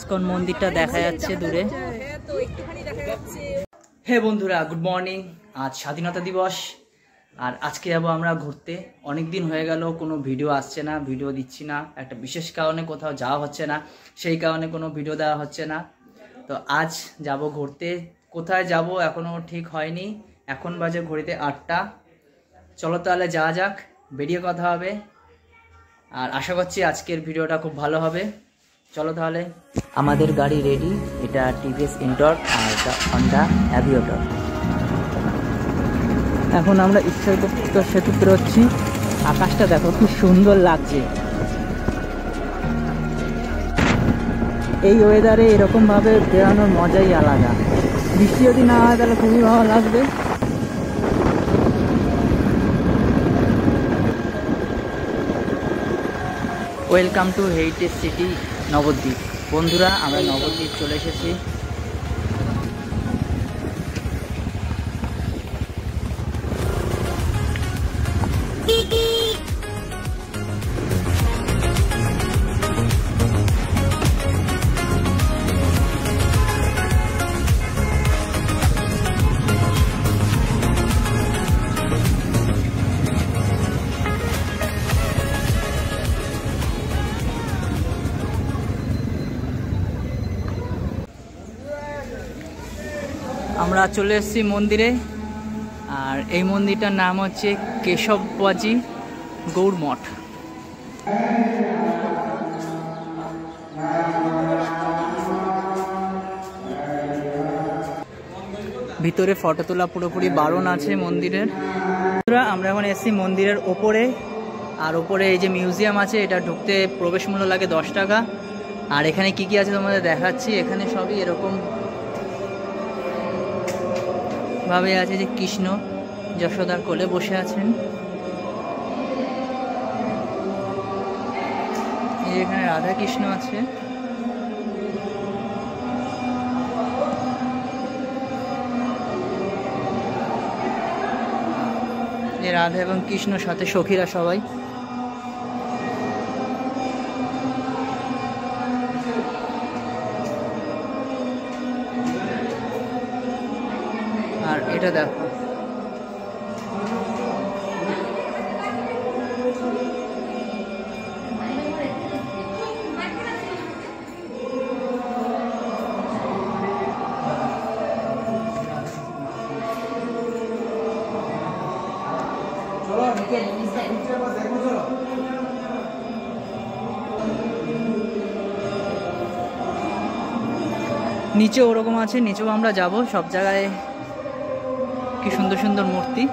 ISKCON মন্দিরটা দেখা যাচ্ছে দূরে। হে বন্ধুরা, গুড মর্নিং। আজ স্বাধীনতা দিবস, আর আজকে যাবো আমরা ঘুরতে। অনেক দিন হয়ে গেল কোনো ভিডিও আসছে না, ভিডিও দিচ্ছি না। একটা বিশেষ কারণে কোথাও যাওয়া হচ্ছে না, সেই কারণে কোনো ভিডিও দেওয়া হচ্ছে না। তো আজ যাব ঘুরতে। কোথায় যাব এখনও ঠিক হয়নি। এখন বাজে ঘড়িতে 8টা। চলো তাহলে যাওয়া যাক, বেরিয়ে কথা হবে। আর আশা করছি আজকের ভিডিওটা খুব ভালো হবে। চলো তাহলে। আমাদের গাড়ি রেডি, এটা টিভিএস ইন্টর আর হন্ডা অ্যাভিয়েটর। এখন আমরা ঈশ্বরগুপ্ত সেতু পেরোচ্ছি। আকাশটা দেখো কি সুন্দর লাগছে। এই ওয়েদারে এরকমভাবে বেরানোর মজাই আলাদা। বৃষ্টি যদি না হয় তাহলে খুবই ভালো লাগবে। Welcome to heritage city Nabadwip. বন্ধুরা, আমরা নবদ্বীপ চলে এসেছি। আমরা চলে এসেছি মন্দিরে, আর এই মন্দিরটার নাম হচ্ছে কেশববাজি গৌর মঠ। ভিতরে ফটো তোলা পুরোপুরি বারণ আছে মন্দিরের। আমরা এখন এসেছি মন্দিরের ওপরে, আর ওপরে এই যে মিউজিয়াম আছে, এটা ঢুকতে প্রবেশ মূল্য লাগে 10 টাকা। আর এখানে কি কি আছে তোমাদের দেখাচ্ছি। এখানে সবই এরকম ভাবে আছে যে কৃষ্ণ যশোদার কোলে বসে আছেন। এখানে রাধা কৃষ্ণ আছে। রাধা এবং কৃষ্ণ সাথে সখীরা সবাই। আর এটা দেখো, নিচে ওরকম আছে, নিচেও আমরা যাব। সব জায়গায় কি সুন্দর সুন্দর মূর্তি।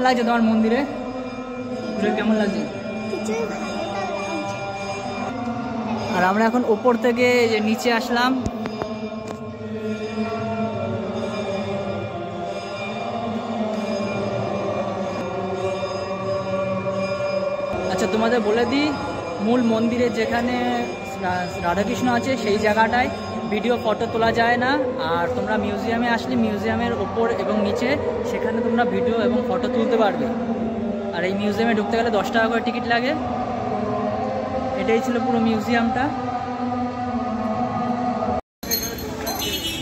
লাগছে তোমার মন্দিরে কেমন লাগছে? আর আমরা এখন ওপর থেকে যে নিচে আসলাম। আচ্ছা, তোমাদের বলে দিই, মূল মন্দিরে যেখানে রাধাকৃষ্ণ আছে সেই জায়গাটায় ভিডিও ফটো তোলা যায় না। আর তোমরা মিউজিয়ামে আসলে মিউজিয়ামের ওপর এবং নিচে সেখানে তোমরা ভিডিও এবং ফটো তুলতে পারবে। আর এই মিউজিয়ামে ঢুকতে গেলে 10 টাকা করে টিকিট লাগে। এটাই ছিল পুরো মিউজিয়ামটা।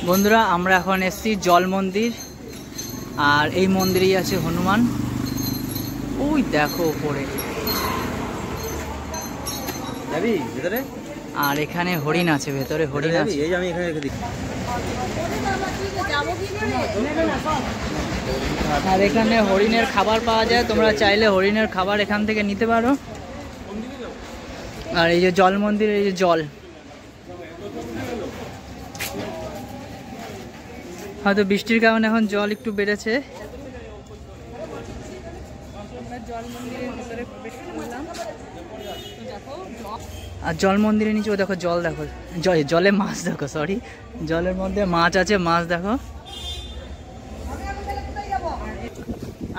বন্ধুরা, আমরা এখন এসেছি জল মন্দির, আর এই মন্দিরেই আছে হনুমান। ওই দেখো ওপরে। আর এখানে হরিণ আছে, ভেতরে হরিণ আছে। আর এখানে হরিণের খাবার পাওয়া যায়, তোমরা চাইলে হরিণের খাবার এখান থেকে নিতে পারো। আর এই যে জল মন্দির, এই যে জল, হয়তো বৃষ্টির কারণে এখন জল একটু বেড়েছে। আর জল মন্দিরের নিচেও দেখো জল, দেখো জলে মাছ, দেখো সরি জলের মধ্যে মাছ আছে, মাছ দেখো।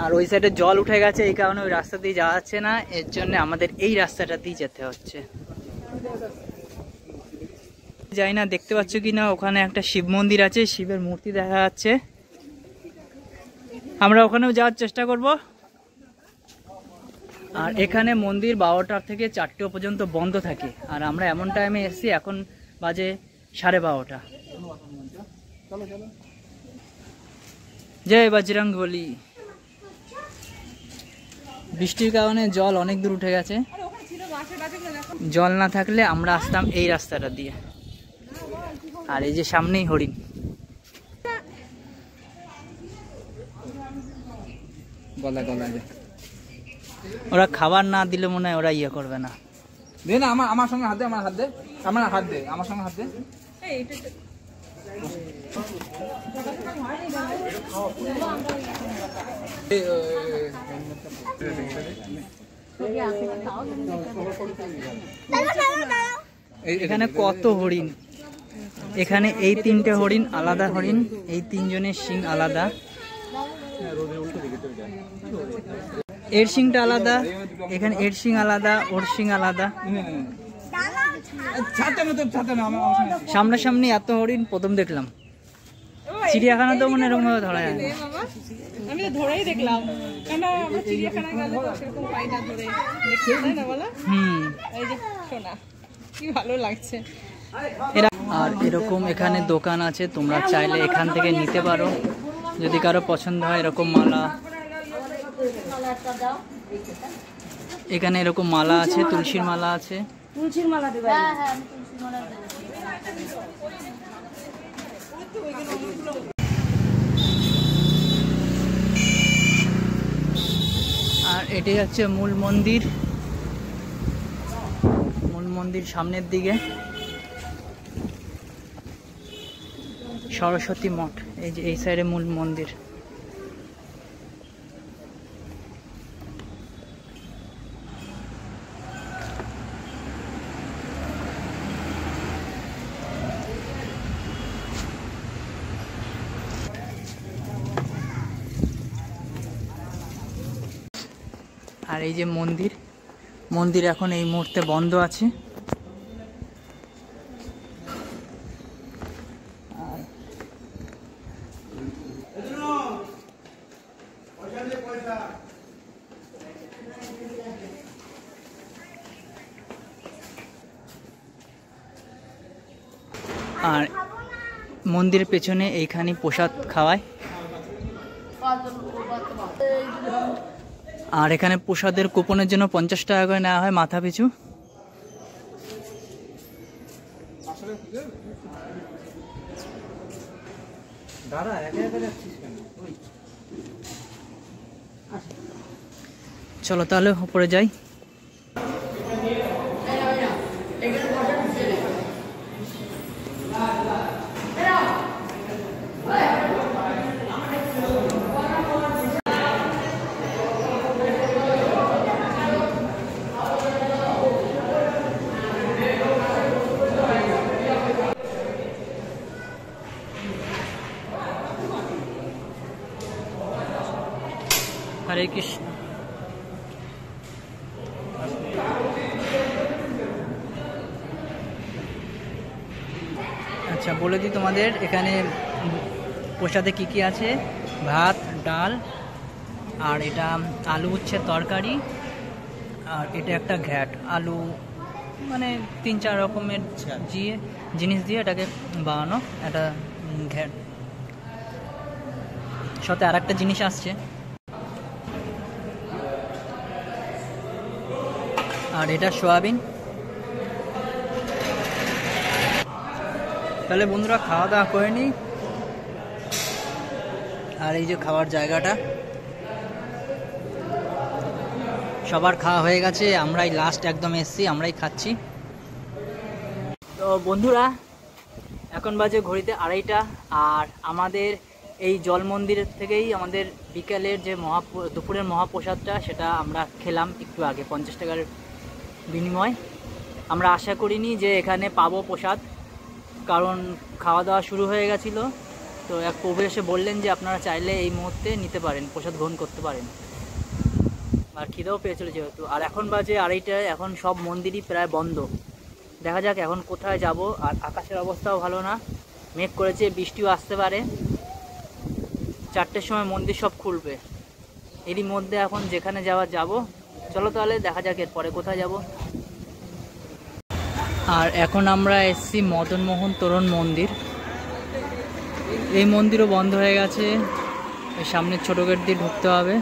আর ওই সাইডে জল উঠে গেছে, এই কারণে ওই রাস্তা দিয়ে যাওয়া যাচ্ছে না, এর জন্য আমাদের এই রাস্তাটা দিয়ে যেতে হচ্ছে। যাই না, দেখতে পাচ্ছ কি না ওখানে একটা শিব মন্দির আছে, শিবের মূর্তি দেখা যাচ্ছে। আমরা ওখানেও যাওয়ার চেষ্টা করব। আর এখানে মন্দির 12টা থেকে 4টে পর্যন্ত বন্ধ থাকে। আর আমরা এমন টাইমে এসেছি, এখন বাজে 12:30। জয় বজরংবলী। বৃষ্টির কারণে জল অনেক দূর উঠে গেছে। জল না থাকলে আমরা আসতাম এই রাস্তাটা দিয়ে। আর এই যে সামনেই হরিণ। ওরা খাবার না দিলে মনে হয় ওরা ইয়ে করবে না। দে না, আমার সঙ্গে হাত দে, আমার হাত দে, আমার হাত দে, আমার সঙ্গে হাত দে। এখানে কত হরিণ, এখানে এই 3টে হরিণ আলাদা হরিণ, এই 3জনের শিং আলাদা, এর শিংটা আলাদা, এখানে এর শিং আলাদা, ওর শিং আলাদা। সামনাসামনি এত হরিণ প্রথম দেখলাম। চিড়িয়াখানা তো মনে এরকম ভাবে ধরা যায় না। আমি তো ধরেই দেখলাম, কারণ আমরা চিড়িয়াখানায় গেলে তো সেরকম পাই না ধরে, দেখতে তাই না বলো? এই যে শোনা কি ভালো লাগছে। আর এরকম এখানে দোকান আছে, তোমরা চাইলে এখান থেকে নিতে পারো যদি কারো পছন্দ হয়। এরকম মালা, এখানে এরকম মালা আছে, তুলসীর মালা আছে। তুলসীর মালা দেবে? হ্যাঁ হ্যাঁ, আমি তুলসীর মালা দেব। আর এটাই হচ্ছে মূল মন্দির। মূল মন্দির সামনের দিকে সরস্বতী মঠ, এই যে এই সাইডে মূল মন্দির। আর এই যে মন্দির, মন্দির এখন এই মুহূর্তে বন্ধ আছে। আর মন্দিরের পেছনে এইখানে প্রসাদ খাওয়ায়। আর এখানে প্রসাদের কুপনের জন্য 50 টাকা করে নেওয়া হয় মাথা পিছু। চলো তাহলে উপরে যাই। হরে কৃষ্ণ। আচ্ছা বলে দিই তোমাদের, এখানে প্রসাদে কি কি আছে। ভাত, ডাল, আর এটা আলু উচ্ছের তরকারি, আর এটা একটা ঘ্যাট, আলু মানে 3-4 রকমের জিনিস দিয়ে এটাকে বানানো একটা ঘ্যাট। সাথে আর একটা জিনিস আসছে, আর এটা সোয়াবিন। তাহলে বন্ধুরা খাওয়া দাওয়া করে নিই। আর এই যে খাওয়ার জায়গাটা, সবার খাওয়া হয়ে গেছে, আমরাই লাস্ট একদম এসছি, আমরাই খাচ্ছি। তো বন্ধুরা এখন বাজে ঘড়িতে 2:30, আর আমাদের এই জল মন্দিরের থেকেই আমাদের বিকালের যে দুপুরের মহাপ্রসাদটা সেটা আমরা খেলাম একটু আগে 50 টাকার বিনিময়। আমরা আশা করিনি যে এখানে পাবো প্রসাদ, কারণ খাওয়া দাওয়া শুরু হয়ে গেছিলো। তো এক প্রভু এসে বললেন যে আপনারা চাইলে এই মুহূর্তে নিতে পারেন, প্রসাদ গ্রহণ করতে পারেন। আর খিদেও পেয়েছিল যেহেতু। আর এখন বাজে 2:30, এখন সব মন্দিরই প্রায় বন্ধ। দেখা যাক এখন কোথায় যাব। আর আকাশের অবস্থাও ভালো না, মেঘ করেছে, বৃষ্টিও আসতে পারে। 4টের সময় মন্দির সব খুলবে। এরই মধ্যে এখন যেখানে যাওয়ার যাব। চলো তাহলে দেখা যাক এরপরে কোথায় যাব। আর এখন আমরা এসেছি মদনমোহন তোরণ মন্দির। এই মন্দিরও বন্ধ হয়ে গেছে, সামনে ছোট গেট দিয়ে ঢুকতে হবে।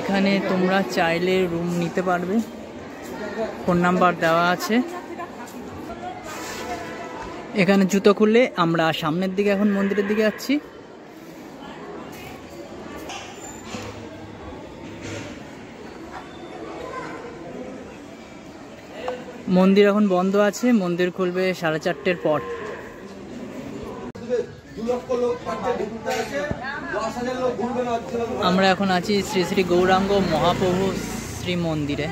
এখানে তোমরা চাইলে রুম নিতে পারবে, ফোন নাম্বার দেওয়া আছে। এখানে জুতো খুলে আমরা সামনের দিকে এখন মন্দিরের দিকে যাচ্ছি। মন্দির এখন বন্ধ আছে, মন্দির খুলবে 4:30 পর। আমরা এখন আছি শ্রী শ্রী গৌরাঙ্গ মহাপ্রভু শ্রী মন্দিরে।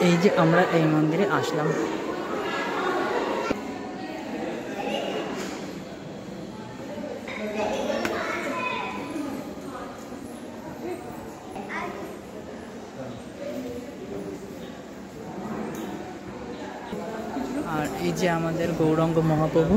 এই যে আমরা এই মন্দিরে আসলাম। আর এই যে আমাদের গৌরাঙ্গ মহাপ্রভু।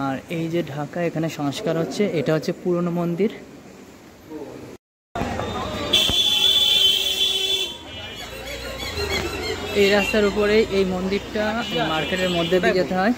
আর এই যে ঢাকা, এখানে সংস্কার হচ্ছে। এটা হচ্ছে পুরনো মন্দির। এই রাস্তার উপরে এই মন্দিরটা, মার্কেটের মধ্যে দিয়ে যেতে হয়।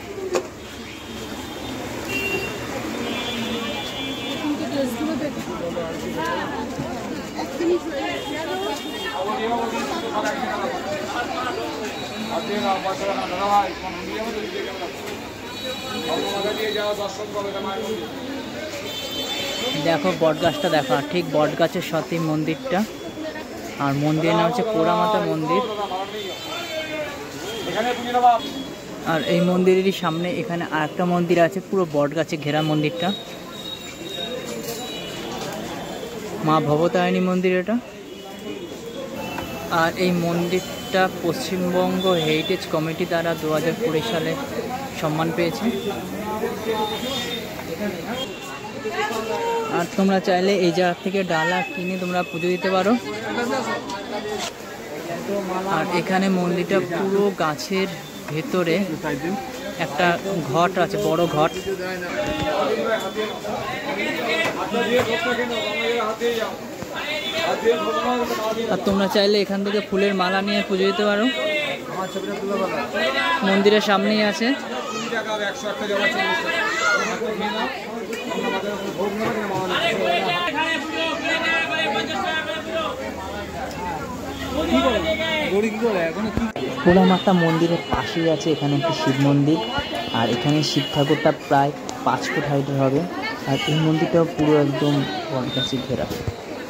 দেখো বটগাছটা দেখা, ঠিক বটগাছের সাথে মন্দিরটা। আর মন্দিরের নাম হচ্ছে পোড়ামাতা মন্দির। আর এই মন্দিরেরই সামনে এখানে আরেকটা মন্দির আছে, পুরো বটগাছে ঘেরা মন্দিরটা, মা ভবতারিণী মন্দির এটা। আর এই মন্দিরটা পশ্চিমবঙ্গ হেরিটেজ কমিটি দ্বারা 2020 সালে সম্মান পেয়েছে। আর তোমরা চাইলে এই জায়গা থেকে ডালা কিনে তোমরা পুজো দিতে পারো। আর এখানে মন্দিরটা পুরো গাছের ভেতরে একটা ঘট আছে, বড় ঘট। আর তোমরা চাইলে এখান থেকে ফুলের মালা নিয়ে পুজো দিতে পারো। মন্দিরের সামনেই আছে। পোড়ামাতা মন্দিরের পাশেই আছে এখানে একটি শিব মন্দির। আর এখানে শিব ঠাকুরটা প্রায় 5 ফুট হাইটের হবে। আর এই মন্দিরটাও পুরো একদম বটগাছে ঘেরা।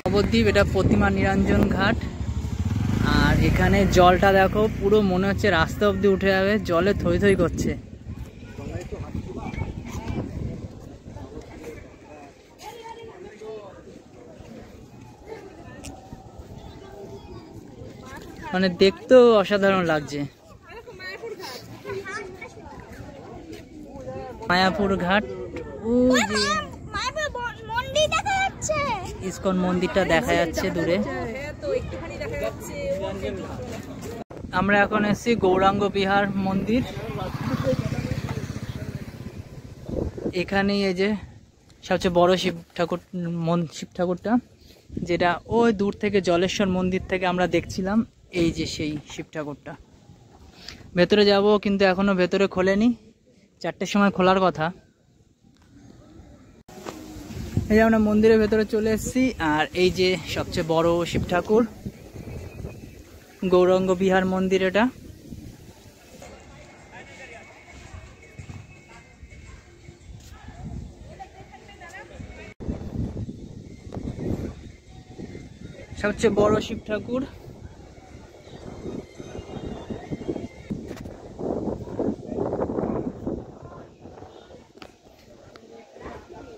নবদ্বীপ, এটা প্রতিমা নিরঞ্জন ঘাট। আর এখানে জলটা দেখো, পুরো মনে হচ্ছে রাস্তা অবধি উঠে যাবে, জলে থই থই করছে। মানে দেখতেও অসাধারণ লাগছে। মায়াপুর ঘাট, ইসকন মন্দিরটা দেখা যাচ্ছে দূরে। আমরা এখন এসেছি গৌরাঙ্গ বিহার মন্দির। এখানেই এই যে সবচেয়ে বড় শিব ঠাকুরটা, যেটা ওই দূর থেকে জলেশ্বর মন্দির থেকে আমরা দেখছিলাম। এই যে সেই শিব ঠাকুরটা। ভেতরে যাব, কিন্তু এখনো ভেতরে খোলেনি, 4টের সময় খোলার কথা। এই যে আমরা মন্দিরের ভেতরে চলে এসেছি, আর এই যে সবচেয়ে বড় শিব ঠাকুর, গৌরাঙ্গ বিহার মন্দির এটা। সবচেয়ে বড় শিব ঠাকুর।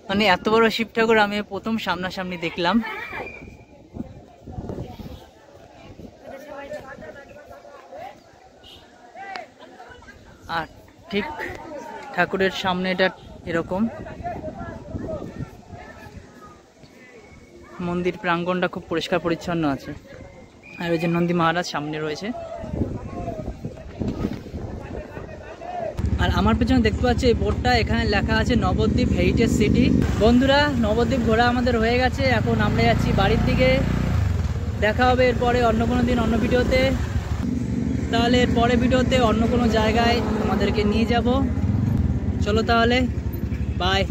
মানে এত বড় শিব ঠাকুর আমি প্রথম সামনাসামনি দেখলাম। আর ঠিক ঠাকুরের সামনে এটা এরকম। মন্দির প্রাঙ্গণটা খুব পরিষ্কার পরিচ্ছন্ন আছে। আর ওই যে নন্দী মহারাজ সামনে রয়েছে। আর আমার পেছনে দেখতে পাচ্ছি এই বোর্ডটা, এখানে লেখা আছে নবদ্বীপ হেরিটেজ সিটি। বন্ধুরা, নবদ্বীপ ঘোরা আমাদের হয়ে গেছে, এখন আমরা যাচ্ছি বাড়ির দিকে। দেখা হবে এরপরে অন্য কোনো দিন অন্য ভিডিওতে। তাহলে এরপরে ভিডিওতে অন্য কোনো জায়গায় আমাদেরকে নিয়ে যাব। চলো তাহলে, বাই।